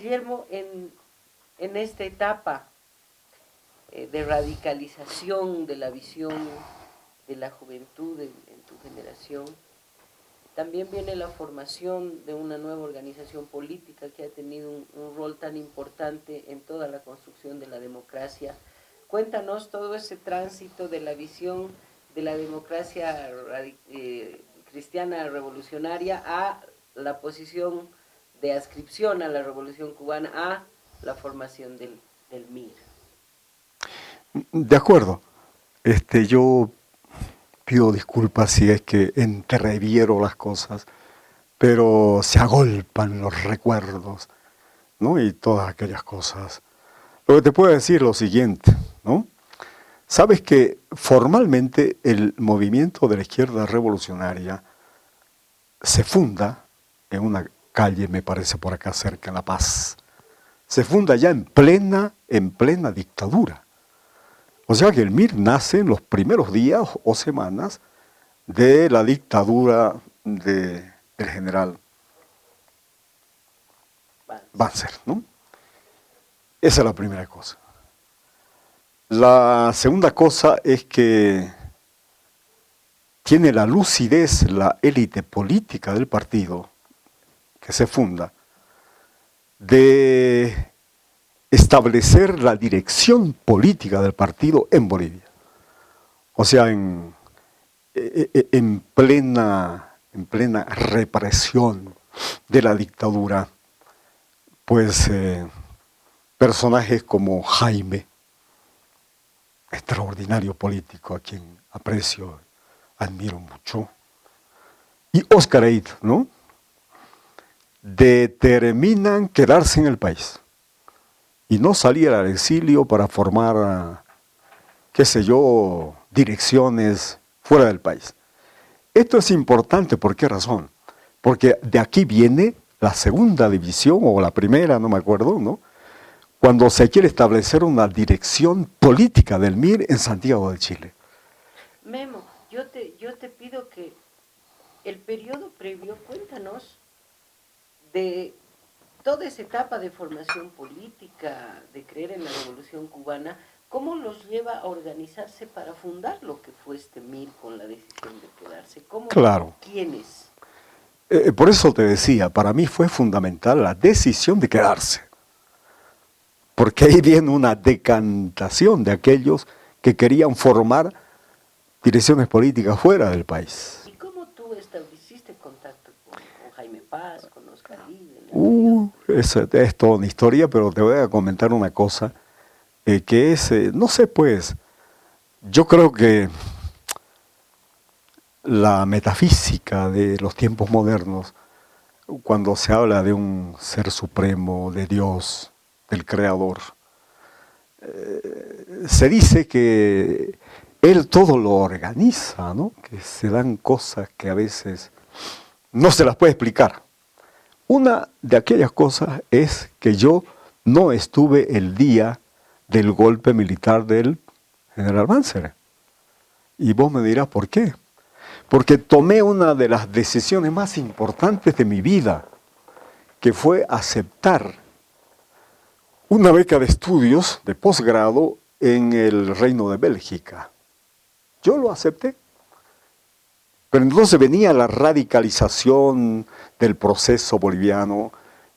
Guillermo, en esta etapa de radicalización de la visión de la juventud en tu generación, también viene la formación de una nueva organización política que ha tenido un rol tan importante en toda la construcción de la democracia. Cuéntanos todo ese tránsito de la visión de la democracia cristiana revolucionaria a la posición de adscripción a la Revolución Cubana, a la formación del MIR. De acuerdo. Yo pido disculpas si es que entreviero las cosas, pero se agolpan los recuerdos, ¿no? Y todas aquellas cosas. Lo que te puedo decir es lo siguiente, ¿no? Sabes que formalmente el movimiento de la izquierda revolucionaria se funda en una calle, me parece por acá cerca, en La Paz. Se funda ya en plena dictadura. O sea que el MIR nace en los primeros días o semanas de la dictadura del general Banzer, ¿no? Esa es la primera cosa. La segunda cosa es que tiene la lucidez la élite política del partido que se funda de establecer la dirección política del partido en Bolivia. O sea, en plena represión de la dictadura, pues personajes como Jaime, extraordinario político a quien aprecio, admiro mucho, y Oscar Eid, ¿no? Determinan quedarse en el país y no salir al exilio para formar, qué sé yo, direcciones fuera del país. Esto es importante, ¿por qué razón? Porque de aquí viene la segunda división, o la primera, no me acuerdo, ¿no? Cuando se quiere establecer una dirección política del MIR en Santiago de Chile. Memo, yo te pido que el periodo previo, cuéntanos de toda esa etapa de formación política, de creer en la Revolución Cubana, ¿cómo los lleva a organizarse para fundar lo que fue este MIR con la decisión de quedarse? ¿Cómo? Claro. ¿Quiénes? Por eso te decía, para mí fue fundamental la decisión de quedarse. Porque ahí viene una decantación de aquellos que querían formar direcciones políticas fuera del país. ¿Y cómo tú hiciste contacto con Jaime Paz, con Oscar Eid? Es toda una historia, pero te voy a comentar una cosa, que es, no sé pues, yo creo que la metafísica de los tiempos modernos, cuando se habla de un ser supremo, de Dios, del Creador, se dice que Él todo lo organiza, ¿no? Que se dan cosas que a veces no se las puede explicar. Una de aquellas cosas es que yo no estuve el día del golpe militar del general Banzer. Y vos me dirás, ¿por qué? Porque tomé una de las decisiones más importantes de mi vida, que fue aceptar una beca de estudios de posgrado en el Reino de Bélgica. Yo lo acepté. Pero entonces venía la radicalización del proceso boliviano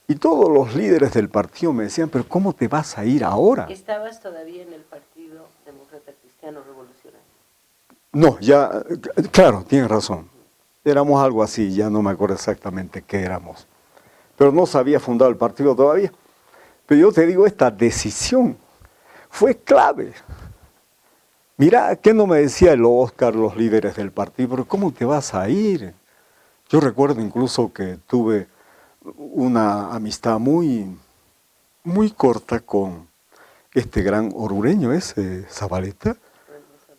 y todos los líderes del partido me decían, pero ¿cómo te vas a ir ahora? ¿Estabas todavía en el Partido Demócrata Cristiano Revolucionario? No, ya, claro, tienes razón. Éramos algo así, ya no me acuerdo exactamente qué éramos. Pero no se había fundado el partido todavía. Pero yo te digo, esta decisión fue clave. Mira, ¿qué no me decía el Oscar, los líderes del partido? Pero ¿cómo te vas a ir? Yo recuerdo incluso que tuve una amistad muy corta con este gran orureño Zabaleta,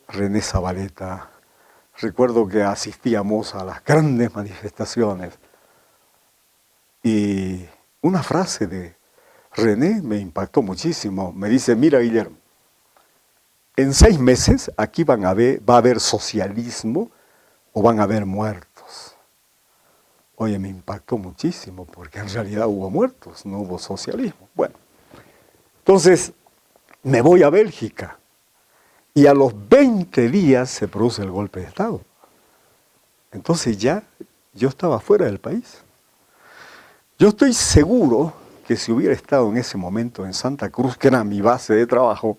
René Zabaleta. Recuerdo que asistíamos a las grandes manifestaciones y una frase de René me impactó muchísimo. Me dice, mira Guillermo, en 6 meses aquí va a haber socialismo o van a haber muertos. Oye, me impactó muchísimo porque en realidad hubo muertos, no hubo socialismo. Bueno, entonces me voy a Bélgica y a los 20 días se produce el golpe de Estado. Entonces ya yo estaba fuera del país. Yo estoy seguro que si hubiera estado en ese momento en Santa Cruz, que era mi base de trabajo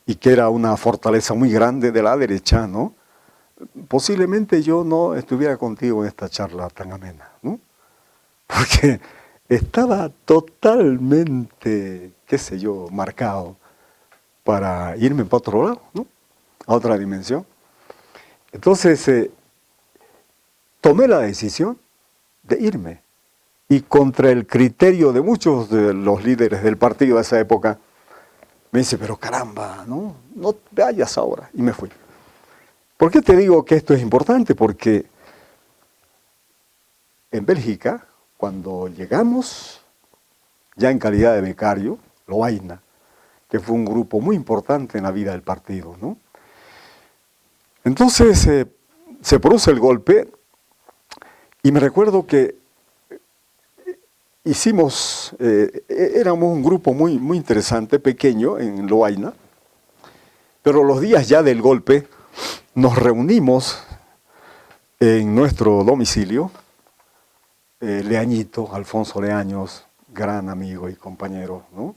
y que era una fortaleza muy grande de la derecha, ¿no? Posiblemente yo no estuviera contigo en esta charla tan amena, ¿no? Porque estaba totalmente, qué sé yo, marcado para irme para otro lado, ¿no? A otra dimensión. Entonces, tomé la decisión de irme. Y contra el criterio de muchos de los líderes del partido de esa época, me dice, pero caramba, no te vayas ahora. Y me fui. ¿Por qué te digo que esto es importante? Porque en Bélgica, cuando llegamos, ya en calidad de becario, Lovaina, que fue un grupo muy importante en la vida del partido, ¿no? Entonces se produce el golpe y me recuerdo que éramos un grupo muy, muy interesante, pequeño, en Lovaina, pero los días ya del golpe nos reunimos en nuestro domicilio, Leañito, Alfonso Leaños, gran amigo y compañero, ¿no?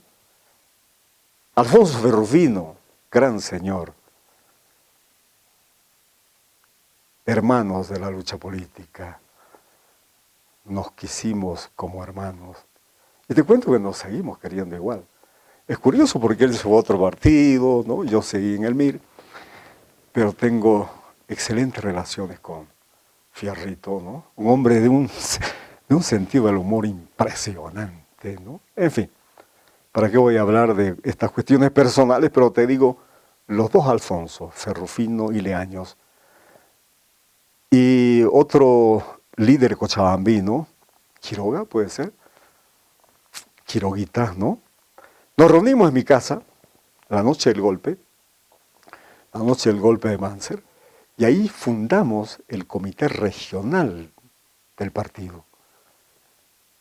Alfonso Ferrufino, gran señor, hermanos de la lucha política, nos quisimos como hermanos. Y te cuento que nos seguimos queriendo igual. Es curioso porque él se fue a otro partido, ¿no? Yo seguí en el MIR, pero tengo excelentes relaciones con Fierrito, ¿no? Un hombre de un sentido del humor impresionante, ¿no? En fin, ¿para qué voy a hablar de estas cuestiones personales? Pero te digo, los dos Alfonso, Ferrufino y Leaños, y otro líder cochabambino, Quiroga, puede ser, Quiroguita, ¿no? Nos reunimos en mi casa la noche del golpe de Manser, y ahí fundamos el comité regional del partido,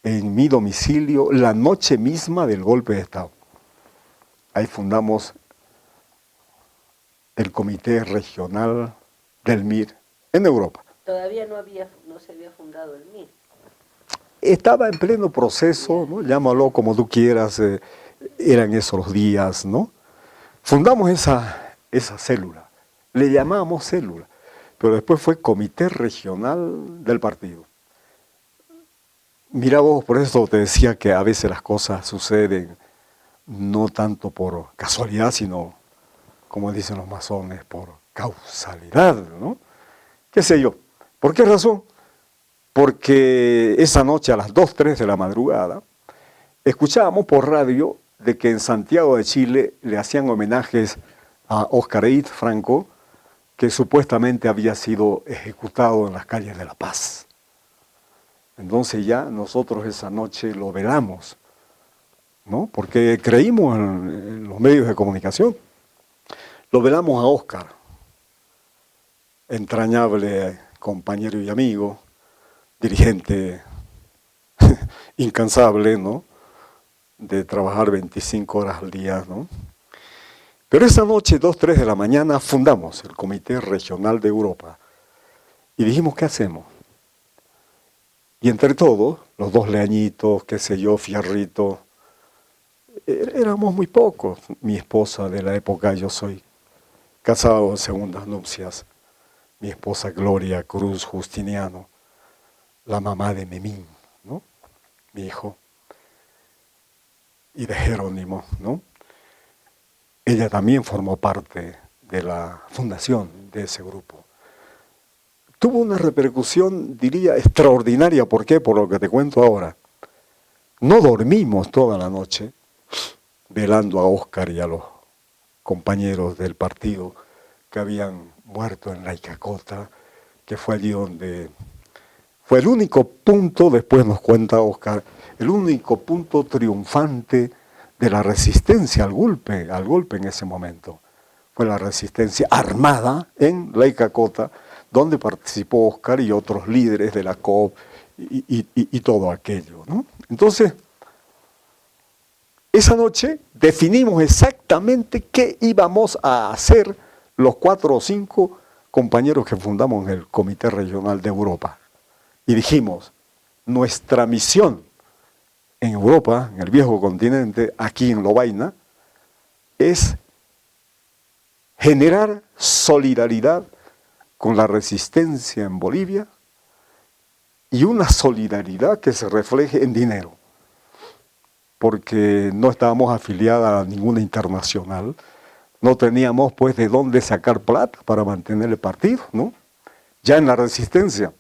en mi domicilio, la noche misma del golpe de Estado. Ahí fundamos el comité regional del MIR en Europa. Todavía no se había fundado el MIR. Estaba en pleno proceso, ¿no? Llámalo como tú quieras, eran esos los días, ¿no? Fundamos esa célula, le llamamos célula, pero después fue comité regional del partido. Mira vos, por eso te decía que a veces las cosas suceden no tanto por casualidad, sino, como dicen los masones, por causalidad, ¿no? ¿Qué sé yo? ¿Por qué razón? Porque esa noche a las 2, 3 de la madrugada, escuchábamos por radio de que en Santiago de Chile le hacían homenajes a Oscar Eid Franco, que supuestamente había sido ejecutado en las calles de La Paz. Entonces ya nosotros esa noche lo velamos, ¿no? Porque creímos en los medios de comunicación. Lo velamos a Oscar, entrañable compañero y amigo, dirigente incansable, ¿no? De trabajar 25 horas al día, ¿no? Pero esa noche, 2, 3 de la mañana, fundamos el Comité Regional de Europa y dijimos, ¿qué hacemos? Y entre todos, los dos Leañitos, qué sé yo, Fierrito, éramos muy pocos. Mi esposa de la época, yo soy casado en segundas nupcias, mi esposa Gloria Cruz Justiniano, la mamá de Memín, ¿no? Mi hijo, y de Jerónimo, ¿no? Ella también formó parte de la fundación de ese grupo. Tuvo una repercusión, diría, extraordinaria. ¿Por qué? Por lo que te cuento ahora. No dormimos toda la noche velando a Oscar y a los compañeros del partido que habían muerto en la Icacota, que fue allí donde fue el único punto, después nos cuenta Oscar, el único punto triunfante de la resistencia al golpe en ese momento. Fue la resistencia armada en la Icacota, donde participó Oscar y otros líderes de la COP y todo aquello, ¿no? Entonces, esa noche definimos exactamente qué íbamos a hacer los 4 o 5 compañeros que fundamos el Comité Regional de Europa. Y dijimos, nuestra misión en Europa, en el viejo continente, aquí en Lovaina, es generar solidaridad con la resistencia en Bolivia y una solidaridad que se refleje en dinero, porque no estábamos afiliados a ninguna internacional, no teníamos pues de dónde sacar plata para mantener el partido, ¿no? Ya en la resistencia.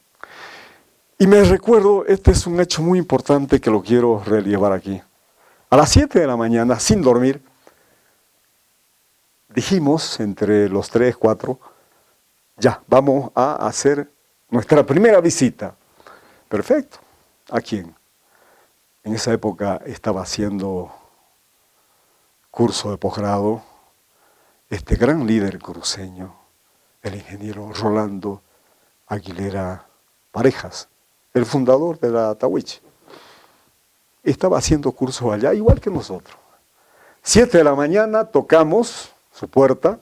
Y me recuerdo, este es un hecho muy importante que lo quiero relevar aquí. A las 7 de la mañana, sin dormir, dijimos entre los 3, 4, ya, vamos a hacer nuestra primera visita. Perfecto. ¿A quién? En esa época estaba haciendo curso de posgrado este gran líder cruceño, el ingeniero Rolando Aguilera Parejas, el fundador de la Tahuiche. Estaba haciendo cursos allá, igual que nosotros. 7 de la mañana tocamos su puerta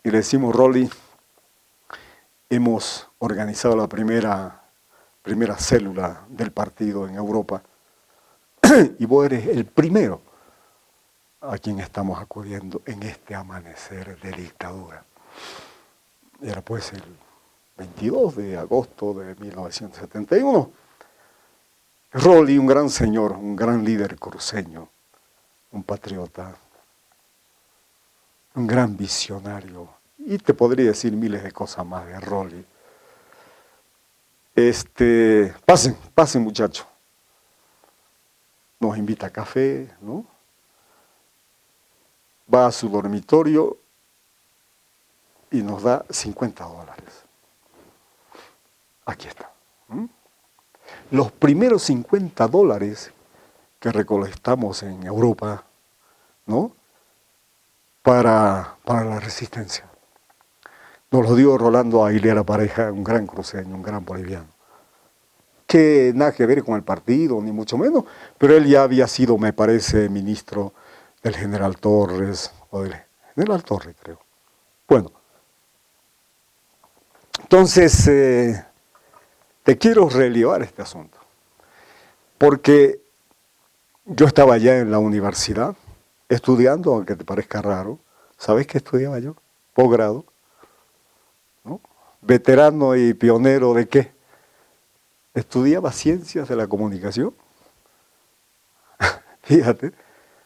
y le decimos, Rolly, hemos organizado la primera célula del partido en Europa y vos eres el primero a quien estamos acudiendo en este amanecer de dictadura. Era pues el 22 de agosto de 1971. Rolly, un gran señor, un gran líder cruceño, un patriota, un gran visionario, y te podría decir miles de cosas más de Rolly. Pasen muchachos. Nos invita a café, ¿no? Va a su dormitorio y nos da $50. Aquí está. Los primeros $50 que recolectamos en Europa, ¿no? Para la resistencia. Nos lo dio Rolando Aguilera Pareja, un gran cruceño, un gran boliviano. Que nada que ver con el partido, ni mucho menos, pero él ya había sido, me parece, ministro del general Torres, o del general Torres, creo. Bueno, entonces, te quiero relevar este asunto, porque yo estaba ya en la universidad, estudiando, aunque te parezca raro. ¿Sabes qué estudiaba yo? Posgrado, ¿no? Veterano y pionero ¿de qué? Estudiaba ciencias de la comunicación. Fíjate,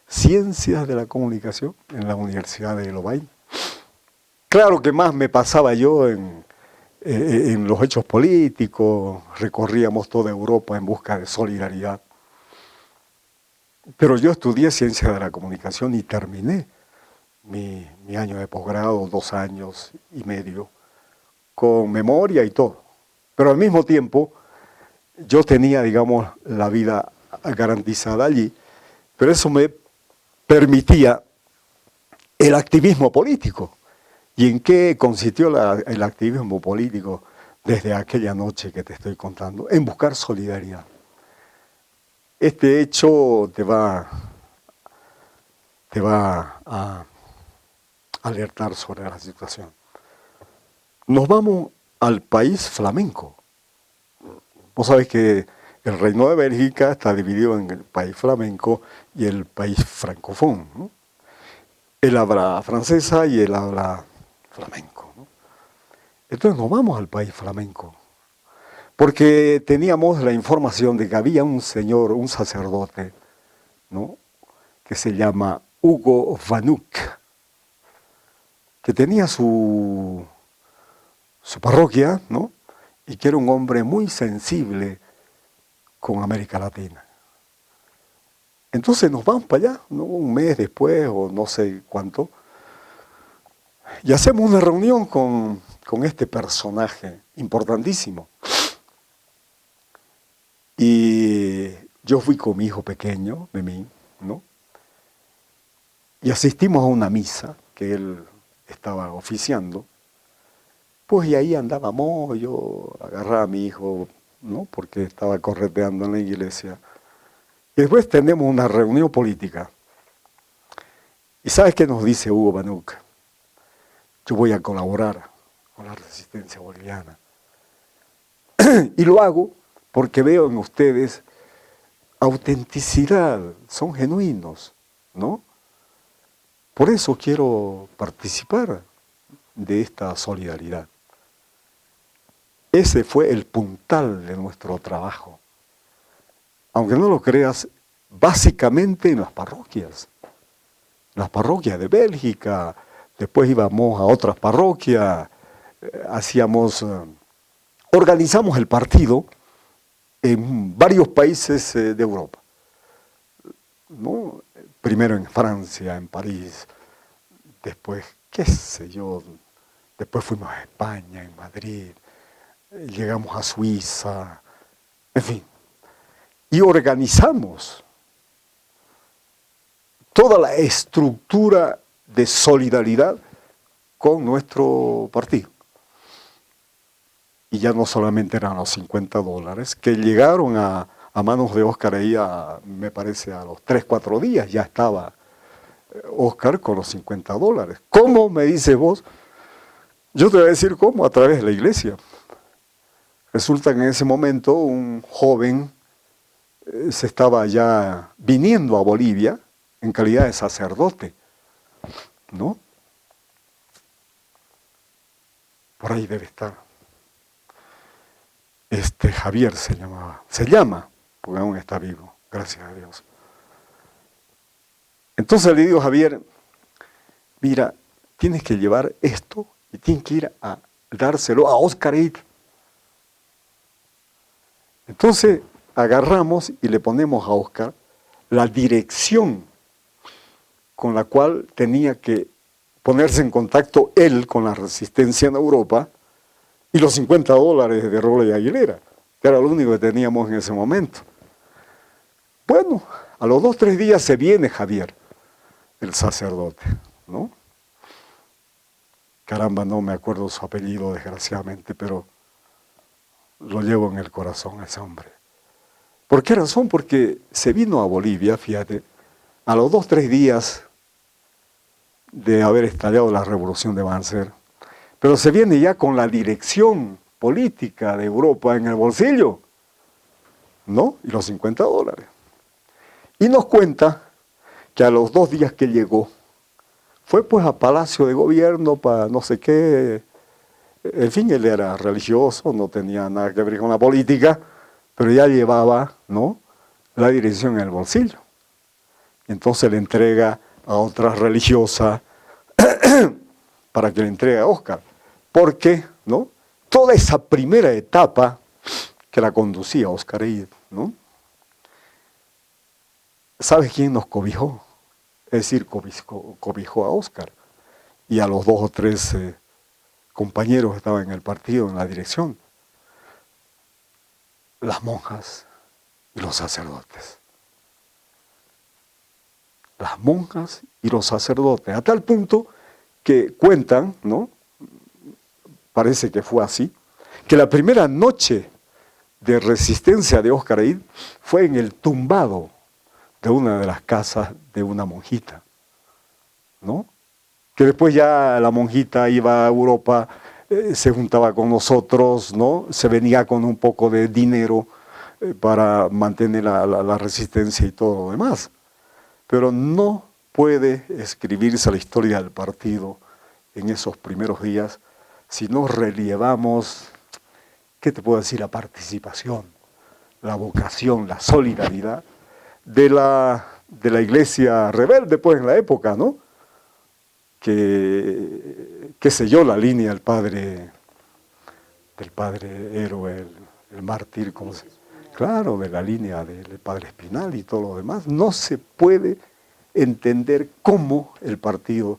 ciencias de la comunicación en la Universidad de Lovaina. Claro que más me pasaba yo en los hechos políticos, recorríamos toda Europa en busca de solidaridad. Pero yo estudié ciencias de la comunicación y terminé mi año de posgrado, 2 años y medio, con memoria y todo. Pero al mismo tiempo, yo tenía, digamos, la vida garantizada allí, pero eso me permitía el activismo político. ¿Y en qué consistió el activismo político desde aquella noche que te estoy contando? En buscar solidaridad. Este hecho te va a alertar sobre la situación. Nos vamos al país flamenco. Vos sabés que el Reino de Bélgica está dividido en el país flamenco y el país francófono, ¿no? Él habla francesa y él habla flamenco, ¿no? Entonces nos vamos al país flamenco, porque teníamos la información de que había un señor, un sacerdote, ¿no? Que se llama Hugo Vanuc, que tenía su parroquia, ¿no? Y que era un hombre muy sensible con América Latina. Entonces nos vamos para allá, ¿no? Un mes después o no sé cuánto, y hacemos una reunión con este personaje importantísimo. Y yo fui con mi hijo pequeño, Memín, ¿no? Y asistimos a una misa que él estaba oficiando. Pues y ahí andábamos, yo agarraba a mi hijo ¿no? Porque estaba correteando en la iglesia. Y después tenemos una reunión política. ¿Y sabes qué nos dice Hugo Banuc? Yo voy a colaborar con la resistencia boliviana. Y lo hago porque veo en ustedes autenticidad, son genuinos, ¿no? Por eso quiero participar de esta solidaridad. Ese fue el puntal de nuestro trabajo. Aunque no lo creas, básicamente en las parroquias de Bélgica, después íbamos a otras parroquias, organizamos el partido en varios países de Europa, ¿no? Primero en Francia, en París, después, qué sé yo, después fuimos a España, en Madrid, llegamos a Suiza, en fin, y organizamos toda la estructura de solidaridad con nuestro partido. Y ya no solamente eran los $50, que llegaron a manos de Óscar ahí, me parece, a los 3, 4 días, ya estaba Óscar con los $50. ¿Cómo, me dices vos? Yo te voy a decir cómo, a través de la iglesia. Resulta que en ese momento un joven se estaba ya viniendo a Bolivia en calidad de sacerdote, ¿no? Por ahí debe estar. Javier se llama, porque aún está vivo, gracias a Dios. Entonces le digo a Javier, mira, tienes que llevar esto y tienes que ir a dárselo a Óscar Eid. Entonces agarramos y le ponemos a Óscar la dirección con la cual tenía que ponerse en contacto él con la resistencia en Europa y los $50 de Robles y Aguilera, que era lo único que teníamos en ese momento. Bueno, a los 2, 3 días se viene Javier, el sacerdote, ¿no? Caramba, no me acuerdo su apellido, desgraciadamente, pero lo llevo en el corazón a ese hombre. ¿Por qué razón? Porque se vino a Bolivia, fíjate, a los 2, 3 días de haber estallado la revolución de Banzer, pero se viene ya con la dirección política de Europa en el bolsillo, ¿no? Y los $50. Y nos cuenta que a los 2 días que llegó, fue pues a Palacio de Gobierno para no sé qué, en fin, él era religioso, no tenía nada que ver con la política, pero ya llevaba, ¿no?, la dirección en el bolsillo. Entonces le entrega a otra religiosa para que le entregue a Óscar. Porque, ¿no?, toda esa primera etapa que la conducía Óscar Eid, ¿no?, ¿sabes quién nos cobijó? Es decir, cobijó a Óscar y a los 2 o 3 compañeros que estaban en el partido, en la dirección. Las monjas y los sacerdotes. Las monjas y los sacerdotes, a tal punto que cuentan, ¿no?, parece que fue así, que la primera noche de resistencia de Óscar Eid fue en el tumbado de una de las casas de una monjita, ¿no? Que después ya la monjita iba a Europa, se juntaba con nosotros, ¿no? Se venía con un poco de dinero para mantener la resistencia y todo lo demás. Pero no puede escribirse la historia del partido en esos primeros días si no relevamos, ¿qué te puedo decir?, la participación, la vocación, la solidaridad de la iglesia rebelde, pues, en la época, ¿no?, que selló la línea del padre héroe, el mártir, claro, de la línea del padre Espinal y todo lo demás. No se puede entender cómo el partido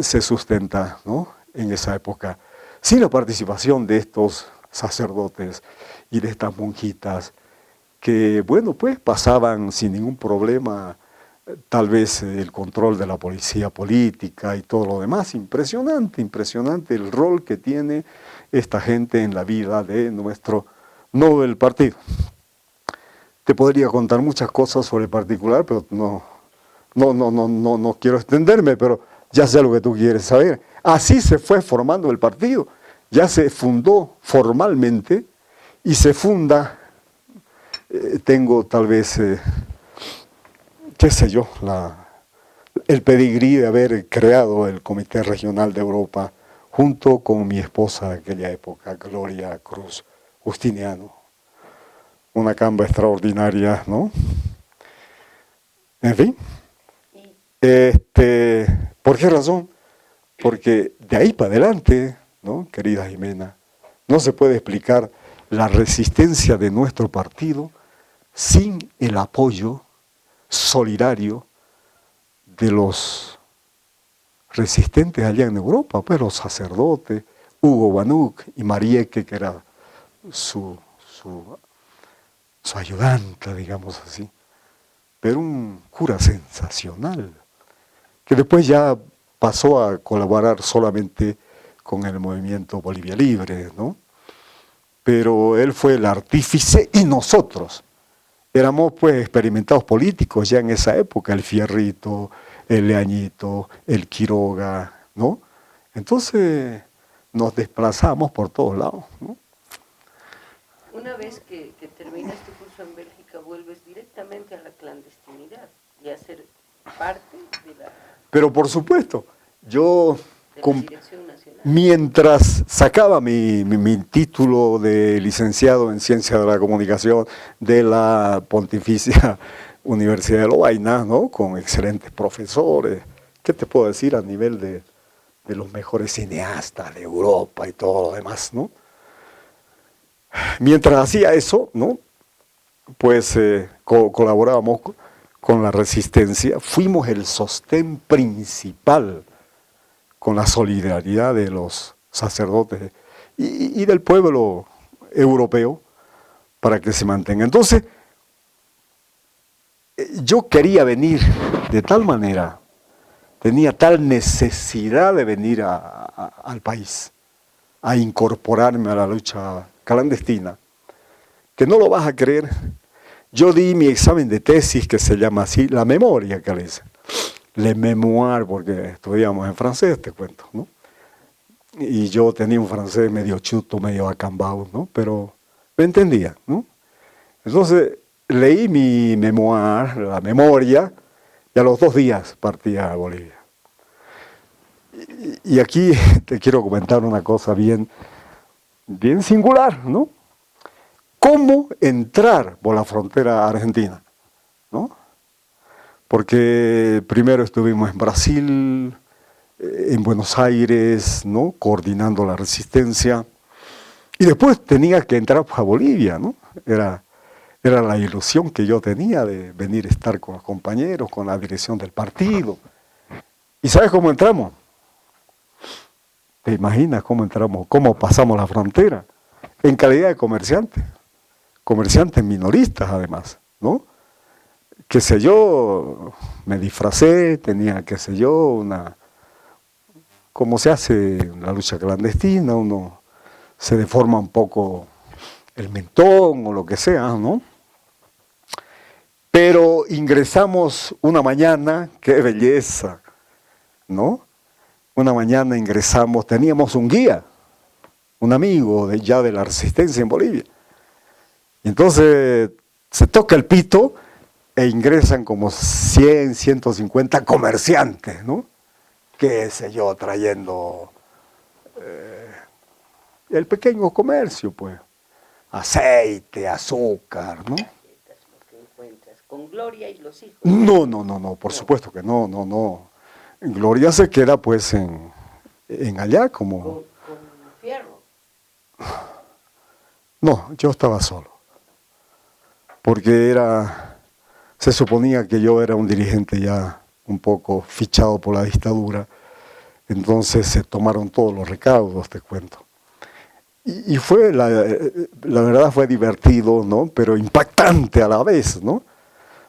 se sustenta, ¿no?, en esa época, sin la participación de estos sacerdotes y de estas monjitas, que, bueno, pues pasaban sin ningún problema, tal vez el control de la policía política y todo lo demás. Impresionante, impresionante el rol que tiene esta gente en la vida de nuestro no del partido. Te podría contar muchas cosas sobre el particular, pero no quiero extenderme, pero ya sé lo que tú quieres saber. Así se fue formando el partido. Ya se fundó formalmente y se funda, tengo tal vez, qué sé yo, el pedigrí de haber creado el Comité Regional de Europa junto con mi esposa de aquella época, Gloria Cruz Justiniano. Una camba extraordinaria, ¿no? En fin. ¿Por qué razón? Porque de ahí para adelante, ¿no, querida Jimena? No se puede explicar la resistencia de nuestro partido sin el apoyo solidario de los resistentes allá en Europa, pues los sacerdotes, Hugo Banuk y Marieke, que era su ayudante, digamos así, pero un cura sensacional, que después ya pasó a colaborar solamente con el movimiento Bolivia Libre, ¿no? Pero él fue el artífice y nosotros éramos pues experimentados políticos ya en esa época, el Fierrito, el Leañito, el Quiroga, ¿no? Entonces nos desplazamos por todos lados, ¿no? Una vez que terminas tu curso en Bélgica, vuelves directamente a la clandestinidad y a ser parte de la... Pero por supuesto, yo Dirección Nacional. Mientras sacaba mi título de licenciado en Ciencia de la Comunicación de la Pontificia Universidad de Lovaina, ¿no? Con excelentes profesores, ¿qué te puedo decir a nivel de los mejores cineastas de Europa y todo lo demás, ¿no? Mientras hacía eso, ¿no? Pues colaborábamos con la resistencia, fuimos el sostén principal con la solidaridad de los sacerdotes y del pueblo europeo para que se mantenga. Entonces, yo quería venir de tal manera, tenía tal necesidad de venir al país, a incorporarme a la lucha clandestina, que no lo vas a creer. Yo di mi examen de tesis, que se llama así, la memoria que le dicen. Le mémoire, porque estudiamos en francés, te cuento, ¿no? Y yo tenía un francés medio chuto, medio acambado, ¿no? Pero me entendía, ¿no? Entonces, leí mi memoir, la memoria, y a los 2 días partí a Bolivia. Y aquí te quiero comentar una cosa bien singular, ¿no? ¿Cómo entrar por la frontera argentina? ¿No? Porque primero estuvimos en Brasil, en Buenos Aires, ¿no? Coordinando la resistencia, y después tenía que entrar a Bolivia, ¿no? Era la ilusión que yo tenía de venir a estar con los compañeros, con la dirección del partido. ¿Y sabes cómo entramos? ¿Te imaginas cómo entramos, cómo pasamos la frontera? En calidad de comerciantes minoristas además, ¿no? Qué sé yo, me disfracé, tenía, qué sé yo, como se hace en la lucha clandestina, uno se deforma un poco el mentón o lo que sea, ¿no? Pero ingresamos una mañana, qué belleza, ¿no? Una mañana ingresamos, teníamos un guía, un amigo ya de la resistencia en Bolivia. Y entonces se toca el pito e ingresan como 100, 150 comerciantes, ¿no? Qué sé yo, trayendo el pequeño comercio, pues. Aceite, azúcar, ¿no? Con Gloria y los hijos. No, por supuesto que no. Gloria se queda pues en allá como... Con Fierro. No, yo estaba solo. Porque se suponía que yo era un dirigente ya un poco fichado por la dictadura. Entonces se tomaron todos los recaudos, te cuento. Y fue, la verdad fue divertido, ¿no? Pero impactante a la vez, ¿no?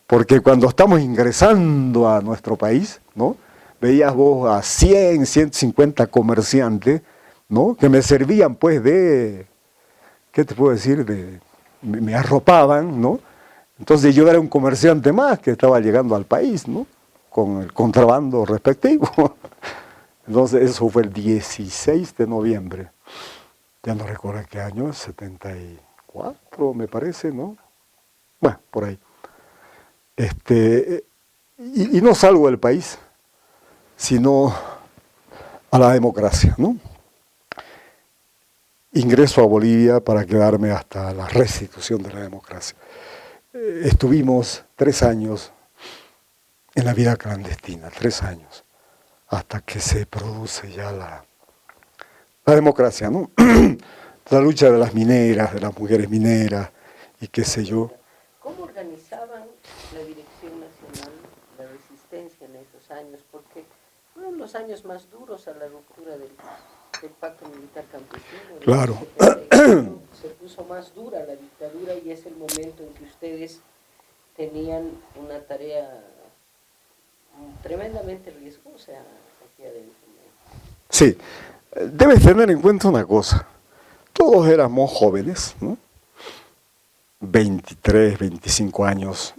Porque cuando estamos ingresando a nuestro país, ¿no? Veías vos a 100, 150 comerciantes, ¿no? Que me servían pues ¿qué te puedo decir? me arropaban, ¿no? Entonces yo era un comerciante más que estaba llegando al país, ¿no? Con el contrabando respectivo. Entonces eso fue el 16 de noviembre. Ya no recuerdo qué año, 74 me parece, ¿no? Bueno, por ahí. Y no salgo del país, sino a la democracia, ¿no? Ingreso a Bolivia para quedarme hasta la restitución de la democracia. Estuvimos 3 años en la vida clandestina, 3 años, hasta que se produce ya la democracia, ¿no? La lucha de las mineras, de las mujeres mineras, y qué sé yo. ¿Cómo organizaban la Dirección Nacional la resistencia en esos años? Porque fueron los años más duros a la ruptura del pacto militar campesino. Claro. Se puso más dura la dictadura y es el momento en que ustedes tenían una tarea tremendamente riesgosa aquí adentro. Sí, debes tener en cuenta una cosa. Todos éramos jóvenes, ¿no? 23, 25 años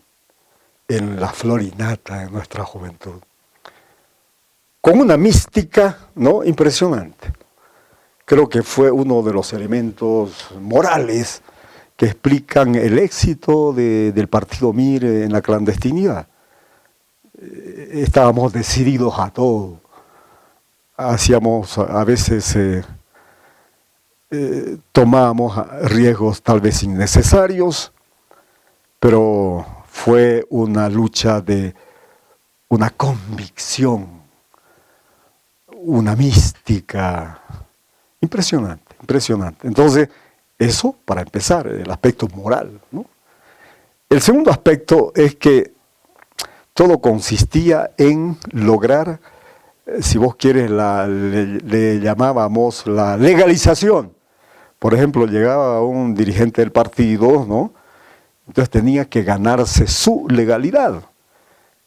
en la flor y nata de nuestra juventud. Con una mística, ¿no?, impresionante. Creo que fue uno de los elementos morales que explican el éxito del partido MIR en la clandestinidad. Estábamos decididos a todo. Hacíamos a veces, tomábamos riesgos tal vez innecesarios, pero fue una lucha de una convicción, una mística impresionante, impresionante. Entonces, eso para empezar, el aspecto moral, ¿no? El segundo aspecto es que todo consistía en lograr, si vos quieres, le llamábamos la legalización. Por ejemplo, llegaba un dirigente del partido, ¿no? Entonces tenía que ganarse su legalidad.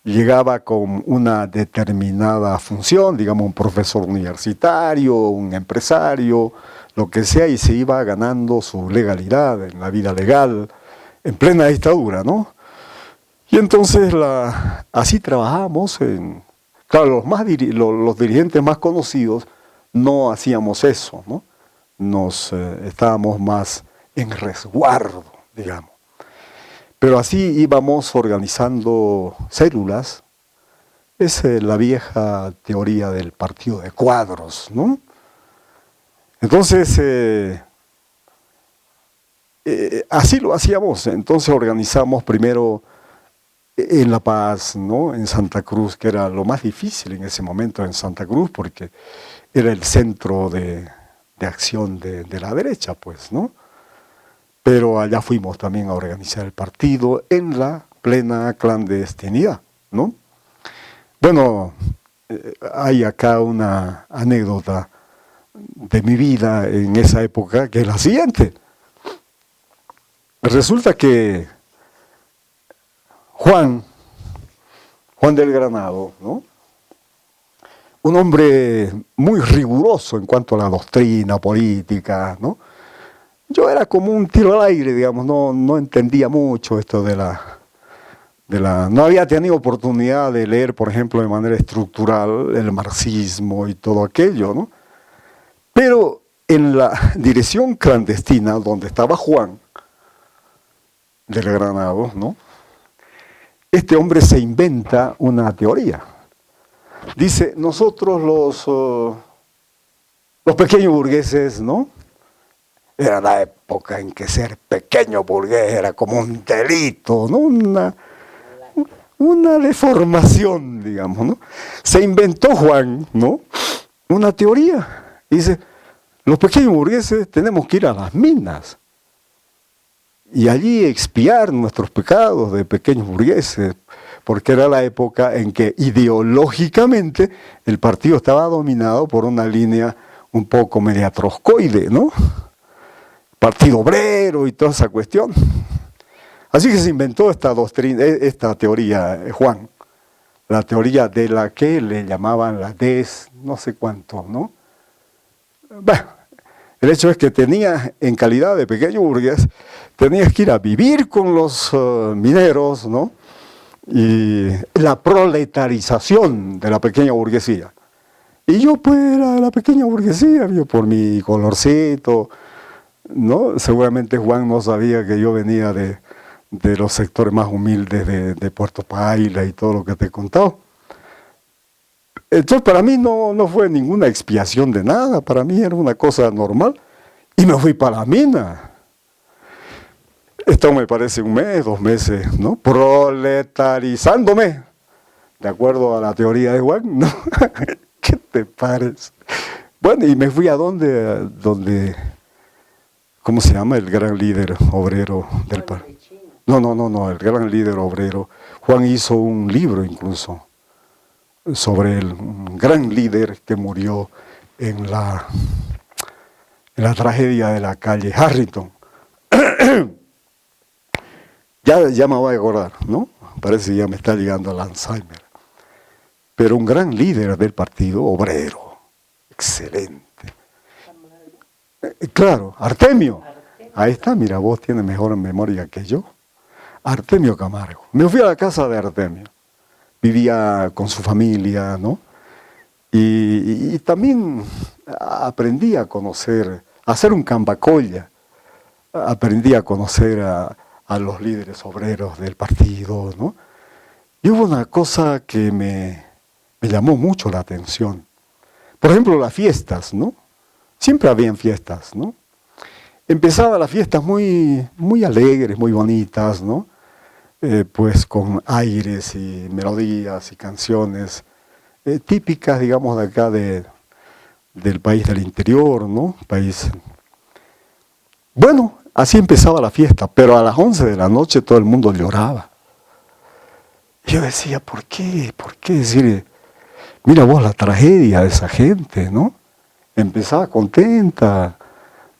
Llegaba con una determinada función, digamos un profesor universitario, un empresario, lo que sea, y se iba ganando su legalidad en la vida legal, en plena dictadura, ¿no? Y entonces así trabajamos. Claro, los dirigentes más conocidos no hacíamos eso, ¿no? Estábamos más en resguardo, digamos. Pero así íbamos organizando células. Es la vieja teoría del partido de cuadros, ¿no? Entonces, así lo hacíamos. Entonces organizamos primero en La Paz, ¿no?, en Santa Cruz, que era lo más difícil en ese momento en Santa Cruz, porque era el centro de acción de la derecha, pues, ¿no? Pero allá fuimos también a organizar el partido en la plena clandestinidad, ¿no? Bueno, hay acá una anécdota de mi vida en esa época que es la siguiente. Resulta que Juan del Granado, ¿no?, un hombre muy riguroso en cuanto a la doctrina política, ¿no? Yo era como un tiro al aire, digamos, no entendía mucho esto no había tenido oportunidad de leer, por ejemplo, de manera estructural el marxismo y todo aquello, ¿no? Pero en la dirección clandestina, donde estaba Juan del Granado, ¿no?, este hombre se inventa una teoría. Dice, nosotros los pequeños burgueses, ¿no?, era la época en que ser pequeño burgués era como un delito, ¿no?, una deformación, digamos, ¿no? Se inventó Juan, ¿no?, una teoría. Dice, los pequeños burgueses tenemos que ir a las minas y allí expiar nuestros pecados de pequeños burgueses, porque era la época en que ideológicamente el partido estaba dominado por una línea un poco media trotskoide, ¿no?, Partido Obrero y toda esa cuestión. Así que se inventó esta doctrina, esta teoría, Juan, la teoría de la que le llamaban la no sé cuánto, ¿no? Bueno, El hecho es que tenías, en calidad de pequeño burgués, tenías que ir a vivir con los mineros, ¿no? Y la proletarización de la pequeña burguesía. Y yo pues era la pequeña burguesía, yo por mi colorcito, ¿no? Seguramente Juan no sabía que yo venía de los sectores más humildes de Puerto Paila y todo lo que te he contado. Entonces para mí no fue ninguna expiación de nada, para mí era una cosa normal. Y me fui para la mina. Esto me parece 1 mes, 2 meses, ¿no? Proletarizándome, de acuerdo a la teoría de Juan, ¿no? ¿Qué te parece? Bueno, y me fui a donde, ¿cómo se llama? El gran líder obrero del país. No, el gran líder obrero. Juan hizo un libro incluso sobre un gran líder que murió en la tragedia de la calle Harrington. ya me voy a acordar, ¿no? Parece que ya me está llegando el Alzheimer. Pero un gran líder del partido obrero, excelente. Claro, Artemio. Ahí está, mira, vos tienes mejor memoria que yo. Artemio Camargo. Me fui a la casa de Artemio. Vivía con su familia, ¿no? Y también aprendí a conocer, a hacer un cambacolla. Aprendí a conocer a los líderes obreros del partido, ¿no? Y hubo una cosa que me llamó mucho la atención. Por ejemplo, las fiestas, ¿no? Siempre habían fiestas, ¿no? Empezaban las fiestas muy, muy alegres, muy bonitas, ¿no? Pues con aires y melodías y canciones típicas, digamos, de acá del país del interior, ¿no? País. Bueno, así empezaba la fiesta, pero a las 11 de la noche todo el mundo lloraba. Y yo decía, ¿por qué? ¿Por qué decir, mira vos la tragedia de esa gente, ¿no? Empezaba contenta,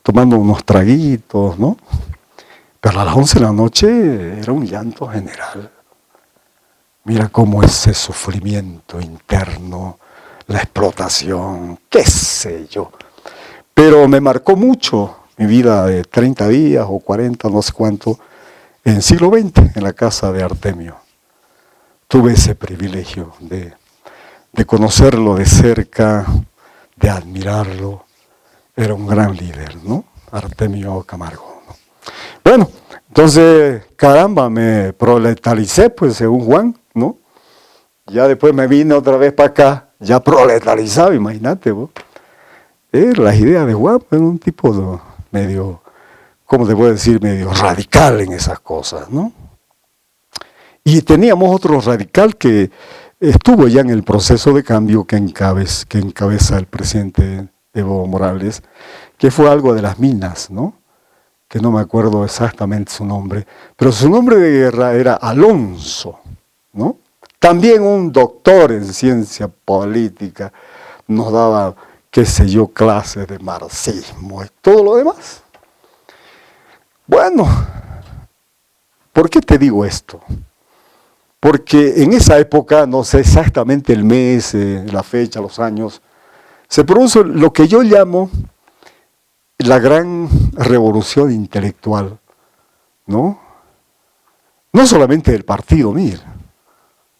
tomando unos traguitos, ¿no? Pero a las 11 de la noche era un llanto general. Mira cómo ese sufrimiento interno, la explotación, qué sé yo. Pero me marcó mucho mi vida de 30 días o 40, no sé cuánto, en el siglo XX, en la casa de Artemio. Tuve ese privilegio de conocerlo de cerca, de admirarlo. Era un gran líder, ¿no? Artemio Camargo, ¿no? Bueno, entonces, caramba, me proletaricé, pues, según Juan, ¿no? Ya después me vine otra vez para acá, ya proletarizado, imagínate vos. Las ideas de Juan, pues, un tipo medio, ¿cómo te puedo decir? Medio radical en esas cosas, ¿no? Y teníamos otro radical que estuvo ya en el proceso de cambio que encabeza el presidente Evo Morales, que fue algo de las minas, ¿no? Que no me acuerdo exactamente su nombre, pero su nombre de guerra era Alonso, ¿no? También un doctor en ciencia política, nos daba, qué sé yo, clases de marxismo y todo lo demás. Bueno, ¿por qué te digo esto? Porque en esa época, no sé exactamente el mes, la fecha, los años, se produjo lo que yo llamo la gran revolución intelectual, ¿no? No solamente del partido MIR,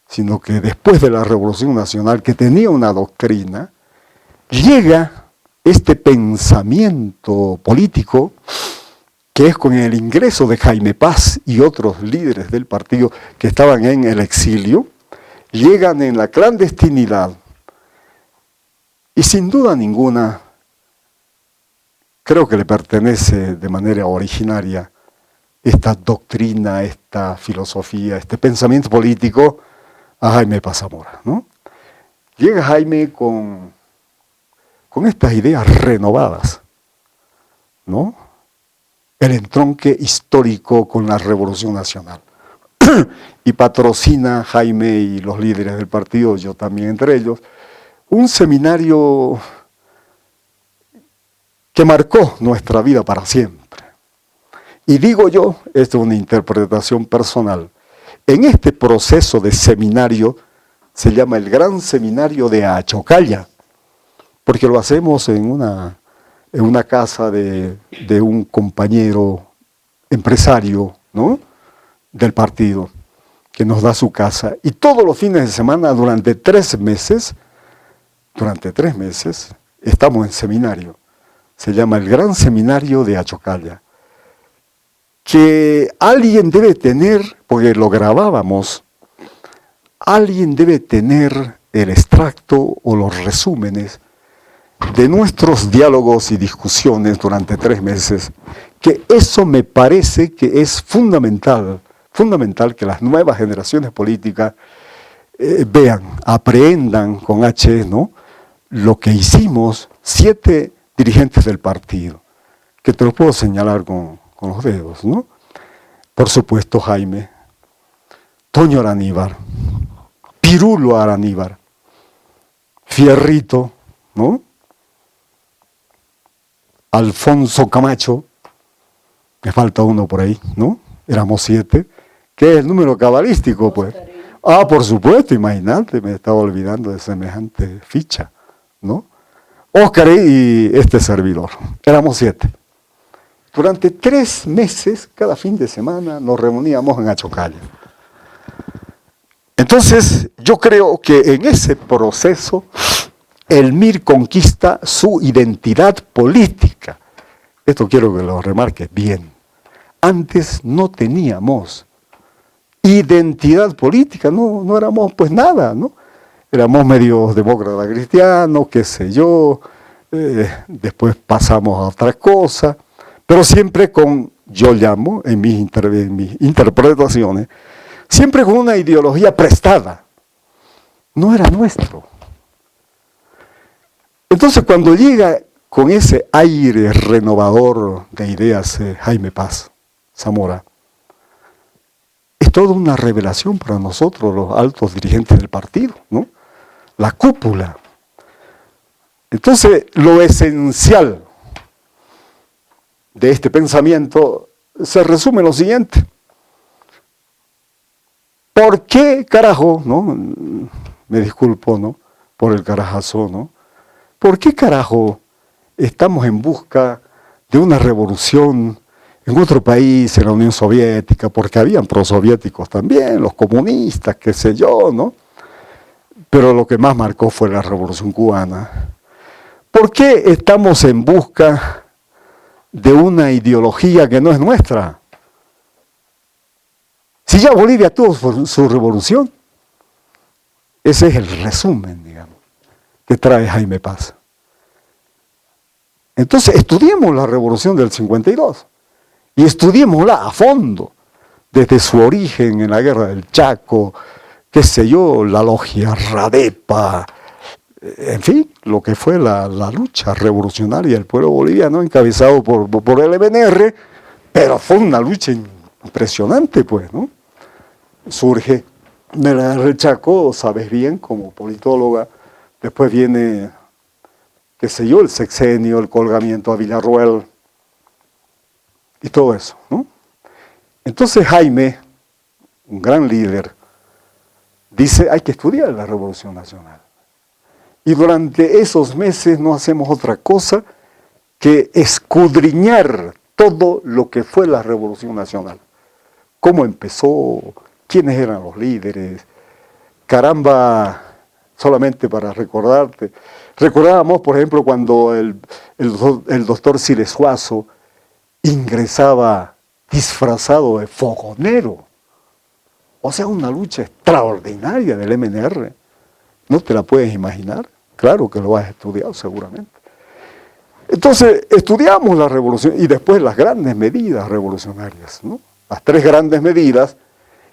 sino que después de la Revolución Nacional, que tenía una doctrina, llega este pensamiento político que es con el ingreso de Jaime Paz y otros líderes del partido que estaban en el exilio, llegan en la clandestinidad y sin duda ninguna creo que le pertenece de manera originaria esta doctrina, esta filosofía, este pensamiento político a Jaime Paz Zamora, ¿no? Llega Jaime con estas ideas renovadas, ¿no? El entronque histórico con la Revolución Nacional. Y patrocina Jaime y los líderes del partido, yo también entre ellos, un seminario que marcó nuestra vida para siempre. Y digo yo, esta es una interpretación personal, en este proceso de seminario se llama el Gran Seminario de Achocalla, porque lo hacemos en una en una casa de un compañero empresario, ¿no?, del partido, que nos da su casa. Y todos los fines de semana, durante 3 meses, estamos en seminario. Se llama el Gran Seminario de Achocalla. Que alguien debe tener, porque lo grabábamos, alguien debe tener el extracto o los resúmenes de nuestros diálogos y discusiones durante 3 meses, que eso me parece que es fundamental que las nuevas generaciones políticas vean, aprendan con H, ¿no?, lo que hicimos 7 dirigentes del partido, que te lo puedo señalar con los dedos, ¿no? Por supuesto, Jaime, Toño Araníbar, Pirulo Araníbar, Fierrito, ¿no?, Alfonso Camacho, me falta uno por ahí, ¿no? Éramos 7, que es el número cabalístico, pues. Ah, por supuesto, imagínate, me estaba olvidando de semejante ficha, ¿no? Óscar y este servidor, éramos 7. Durante 3 meses, cada fin de semana, nos reuníamos en Achocalla. Entonces, yo creo que en ese proceso, el MIR conquista su identidad política. Esto quiero que lo remarques bien. Antes no teníamos identidad política, no éramos pues nada, ¿no? Éramos medios demócratas cristianos, qué sé yo, después pasamos a otra cosa, pero siempre con, yo llamo, en mis interpretaciones, siempre con una ideología prestada, no era nuestro. Entonces cuando llega con ese aire renovador de ideas Jaime Paz Zamora, es toda una revelación para nosotros, los altos dirigentes del partido, ¿no?, la cúpula. Entonces, lo esencial de este pensamiento se resume en lo siguiente. ¿Por qué carajo, no? Me disculpo, ¿no?, por el carajazo, ¿no? ¿Por qué carajo estamos en busca de una revolución en otro país, en la Unión Soviética? Porque habían prosoviéticos también, los comunistas, qué sé yo, ¿no? Pero lo que más marcó fue la Revolución Cubana. ¿Por qué estamos en busca de una ideología que no es nuestra? Si ya Bolivia tuvo su revolución. Ese es el resumen, digamos, que trae Jaime Paz. Entonces, estudiemos la revolución del 52 y estudiémosla a fondo, desde su origen en la guerra del Chaco, qué sé yo, la logia Radepa, en fin, lo que fue la lucha revolucionaria del pueblo boliviano, encabezado por el MNR, pero fue una lucha impresionante, pues, ¿no? Surge de la guerra del Chaco, sabes bien, como politóloga, después viene, qué sé yo, el sexenio, el colgamiento a Villarroel, y todo eso, ¿no? Entonces Jaime, un gran líder, dice, hay que estudiar la Revolución Nacional. Y durante esos meses no hacemos otra cosa que escudriñar todo lo que fue la Revolución Nacional. Cómo empezó, quiénes eran los líderes. Caramba, solamente para recordarte. Recordábamos, por ejemplo, cuando el doctor Siles Suazo ingresaba disfrazado de fogonero. O sea, una lucha extraordinaria del MNR. ¿No te la puedes imaginar? Claro que lo has estudiado seguramente. Entonces, estudiamos la revolución y después las grandes medidas revolucionarias, ¿no? Las 3 grandes medidas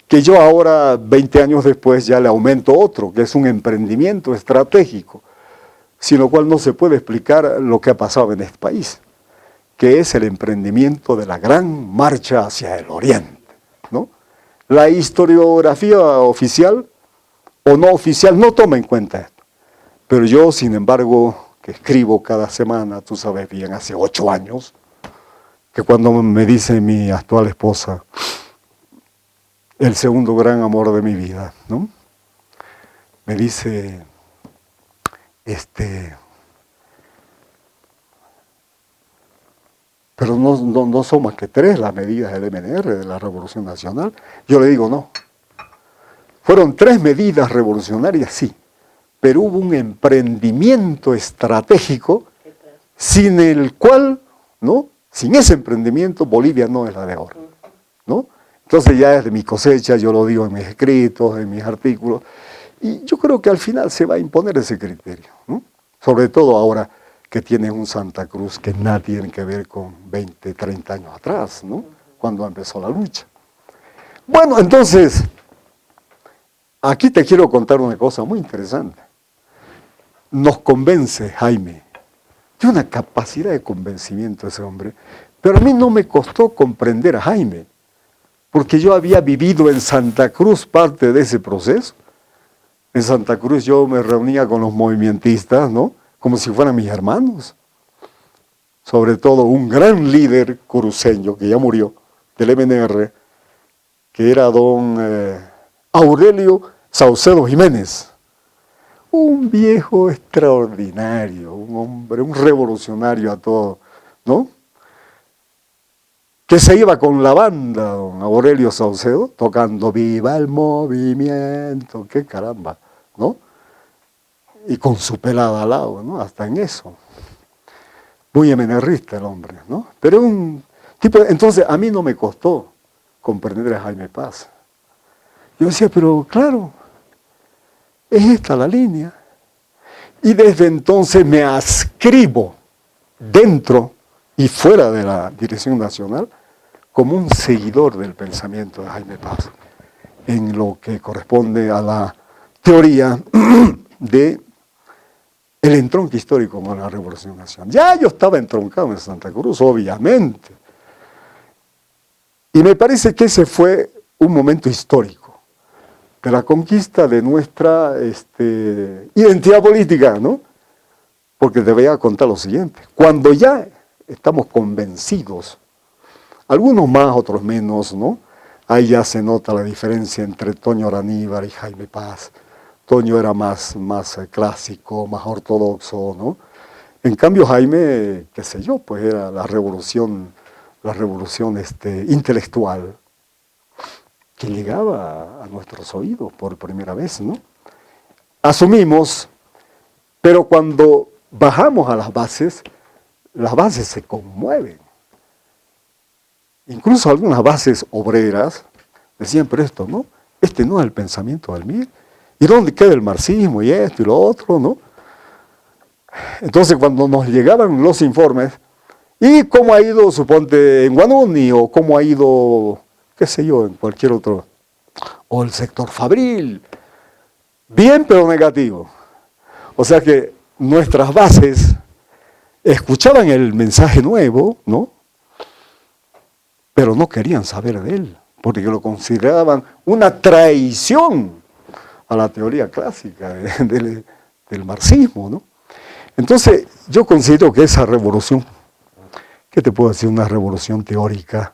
que yo ahora, 20 años después, ya le aumento otro, que es un emprendimiento estratégico, sin lo cual no se puede explicar lo que ha pasado en este país, que es el emprendimiento de la gran marcha hacia el oriente, ¿no? La historiografía oficial o no oficial no toma en cuenta esto. Pero yo, sin embargo, que escribo cada semana, tú sabes bien, hace 8 años, que cuando me dice mi actual esposa, el segundo gran amor de mi vida, ¿no? Me dice, pero no son más que 3 las medidas del MNR, de la Revolución Nacional. Yo le digo no. Fueron 3 medidas revolucionarias, sí, pero hubo un emprendimiento estratégico sin el cual, ¿no? Sin ese emprendimiento, Bolivia no es la de ahora, ¿no? Entonces ya desde mi cosecha, yo lo digo en mis escritos, en mis artículos, y yo creo que al final se va a imponer ese criterio, ¿no? Sobre todo ahora que tienen un Santa Cruz que nada tiene que ver con 20, 30 años atrás, ¿no? Cuando empezó la lucha. Bueno, entonces, aquí te quiero contar una cosa muy interesante. Nos convence Jaime, tiene una capacidad de convencimiento ese hombre, pero a mí no me costó comprender a Jaime, porque yo había vivido en Santa Cruz parte de ese proceso. En Santa Cruz yo me reunía con los movimentistas, ¿no? Como si fueran mis hermanos. Sobre todo un gran líder cruceño que ya murió, del MNR, que era don Aurelio Saucedo Jiménez. Un viejo extraordinario, un hombre, un revolucionario a todo, ¿no? Que se iba con la banda, don Aurelio Saucedo, tocando Viva el Movimiento, qué caramba, ¿no? Y con su pelada al lado, ¿no? Hasta en eso. Muy MNRista el hombre, ¿no? Pero un tipo, entonces a mí no me costó comprender a Jaime Paz. Yo decía, pero claro, es esta la línea. Y desde entonces me adscribo dentro y fuera de la Dirección Nacional como un seguidor del pensamiento de Jaime Paz, en lo que corresponde a la teoría de el entronque histórico con la Revolución Nacional. Ya yo estaba entroncado en Santa Cruz, obviamente. Y me parece que ese fue un momento histórico de la conquista de nuestra identidad política, ¿no? Porque te voy a contar lo siguiente. Cuando ya estamos convencidos, algunos más, otros menos, ¿no? Ahí ya se nota la diferencia entre Toño Araníbar y Jaime Paz. Toño era más clásico, más ortodoxo, ¿no? En cambio Jaime, qué sé yo, pues era la revolución intelectual que llegaba a nuestros oídos por primera vez, ¿no? Asumimos, pero cuando bajamos a las bases se conmueven. Incluso algunas bases obreras decían, pero esto no, este no es el pensamiento del MIR. ¿Y dónde queda el marxismo y esto y lo otro, no? Entonces cuando nos llegaban los informes, ¿y cómo ha ido, suponte, en Guanuni o cómo ha ido, qué sé yo, en cualquier otro, o el sector fabril? Bien, pero negativo. O sea que nuestras bases escuchaban el mensaje nuevo, ¿no? Pero no querían saber de él, porque lo consideraban una traición a la teoría clásica del marxismo, ¿no? Entonces, yo considero que esa revolución, ¿qué te puedo decir? Una revolución teórica,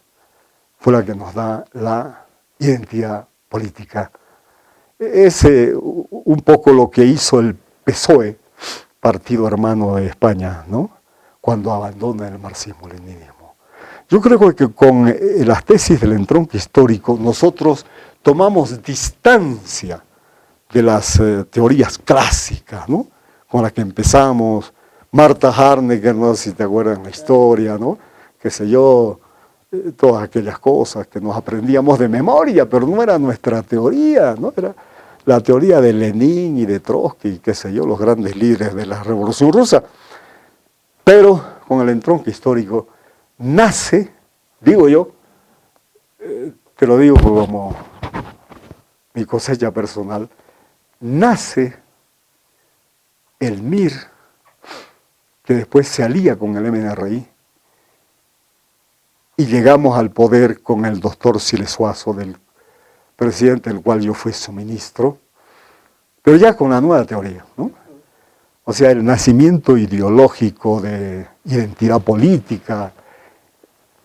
fue la que nos da la identidad política. Es un poco lo que hizo el PSOE, partido hermano de España, ¿no? Cuando abandona el marxismo-leninismo. Yo creo que con las tesis del entronque histórico, nosotros tomamos distancia de las teorías clásicas, ¿no? Con las que empezamos, Marta Harnecker, no sé si te acuerdas la historia, ¿no? Qué sé yo, todas aquellas cosas que nos aprendíamos de memoria, pero no era nuestra teoría, ¿no? Era la teoría de Lenin y de Trotsky, qué sé yo, los grandes líderes de la Revolución Rusa. Pero con el entronque histórico nace, digo yo, te lo digo como mi cosecha personal, nace el MIR, que después se alía con el MNRI, y llegamos al poder con el doctor Siles Suazo, del presidente del cual yo fui su ministro, pero ya con la nueva teoría, ¿no? O sea, el nacimiento ideológico de identidad política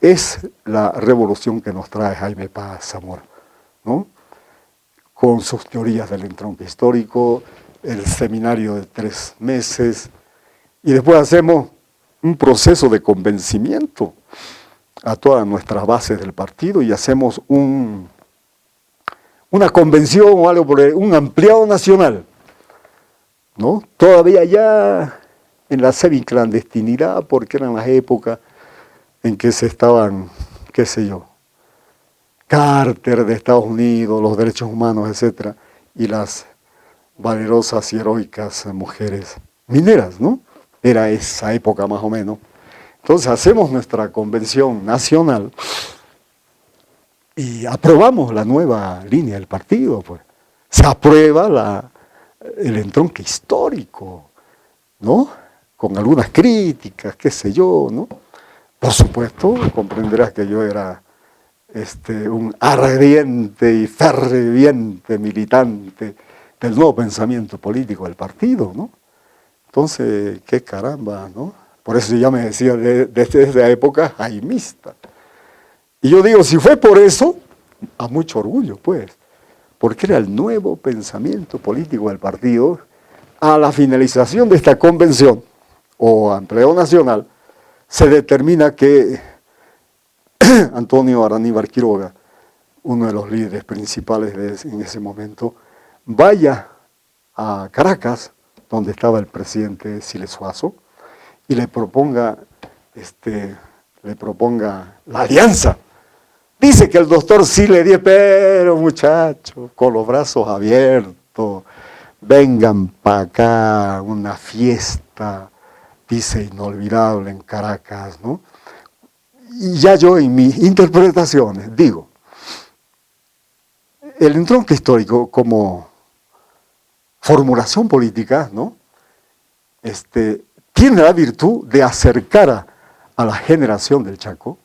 es la revolución que nos trae Jaime Paz Zamora, ¿no? Con sus teorías del entronque histórico, el seminario de 3 meses, y después hacemos un proceso de convencimiento a todas nuestras bases del partido y hacemos una convención o algo por un ampliado nacional, ¿no? Todavía ya en la semiclandestinidad, porque eran las épocas en que se estaban, qué sé yo, Carter de Estados Unidos, los derechos humanos, etcétera, y las valerosas y heroicas mujeres mineras, ¿no? Era esa época más o menos. Entonces hacemos nuestra convención nacional y aprobamos la nueva línea del partido, pues. Se aprueba el entronque histórico, ¿no? Con algunas críticas, qué sé yo, ¿no? Por supuesto, comprenderás que yo era un ardiente y ferviente militante del nuevo pensamiento político del partido, ¿no? Entonces, qué caramba, ¿no? Por eso ya me decía desde esa época jaimista. Y yo digo, si fue por eso, a mucho orgullo, pues, porque era el nuevo pensamiento político del partido. A la finalización de esta convención o empleo nacional, se determina que Antonio Araníbar Quiroga, uno de los líderes principales en ese momento, vaya a Caracas, donde estaba el presidente Siles Suazo, y le proponga la alianza. Dice que el doctor sí le dio, pero muchachos, con los brazos abiertos, vengan para acá, una fiesta, dice, inolvidable en Caracas, ¿no? Y ya yo en mis interpretaciones digo, el entronque histórico como formulación política, ¿no? Tiene la virtud de acercar a la generación del Chaco,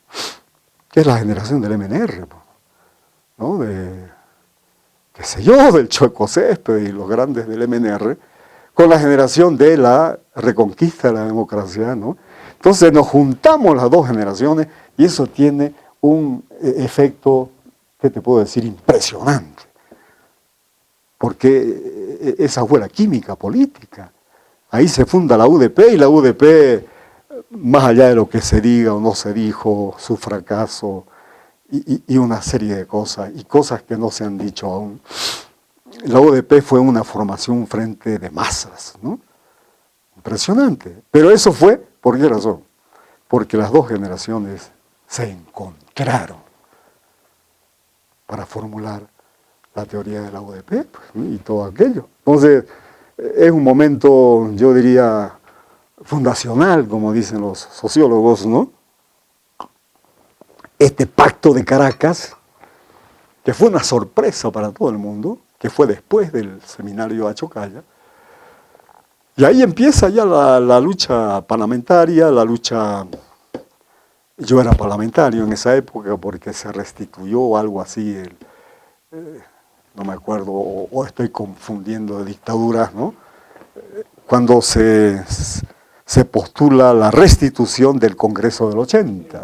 que es la generación del MNR, ¿no? Qué sé yo, del Choco Césped y los grandes del MNR, con la generación de la reconquista de la democracia, ¿no? Entonces nos juntamos las dos generaciones y eso tiene un efecto, ¿qué te puedo decir?, impresionante. Porque esa fue la química política. Ahí se funda la UDP y la UDP, más allá de lo que se diga o no se dijo, su fracaso y una serie de cosas, y cosas que no se han dicho aún. La UDP fue una formación, un frente de masas, ¿no? Impresionante. Pero eso fue, ¿por qué razón? Porque las dos generaciones se encontraron para formular la teoría de la UDP, pues, y todo aquello. Entonces, es un momento, yo diría, fundacional, como dicen los sociólogos, ¿no? Este pacto de Caracas, que fue una sorpresa para todo el mundo, que fue después del seminario Achocalla, y ahí empieza ya la lucha parlamentaria, la lucha. Yo era parlamentario en esa época porque se restituyó algo así, no me acuerdo, o estoy confundiendo de dictaduras, ¿no? Cuando se postula la restitución del Congreso del 80.